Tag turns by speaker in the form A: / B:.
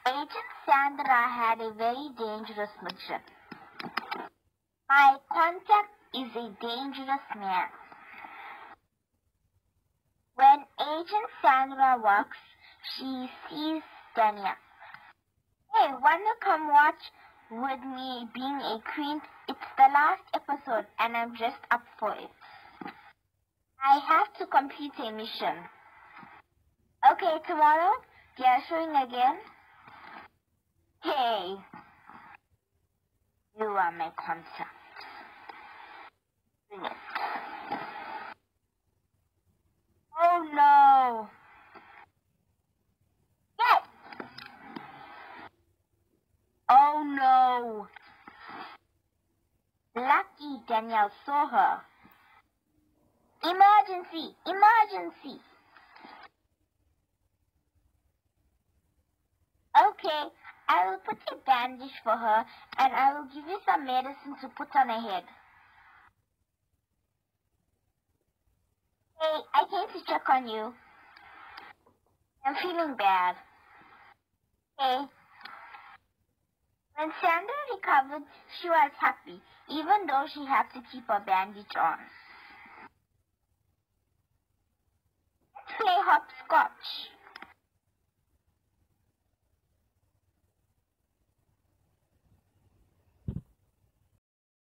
A: Agent Sandra had a very dangerous mission. My contact is a dangerous man. When Agent Sandra walks, she sees Dania. Hey, wanna come watch with me being a queen? It's the last episode and I'm just up for it. I have to complete a mission. Okay, tomorrow, they are showing again. Hey, you are my contact. Bring it. Oh no! Yes! Oh no! Lucky Danielle saw her. Emergency! Emergency! Okay, I will put a bandage for her and I will give you some medicine to put on her head. Hey, I came to check on you. I'm feeling bad. Hey. When Sandra recovered, she was happy, even though she had to keep a bandage on. Let's play hopscotch.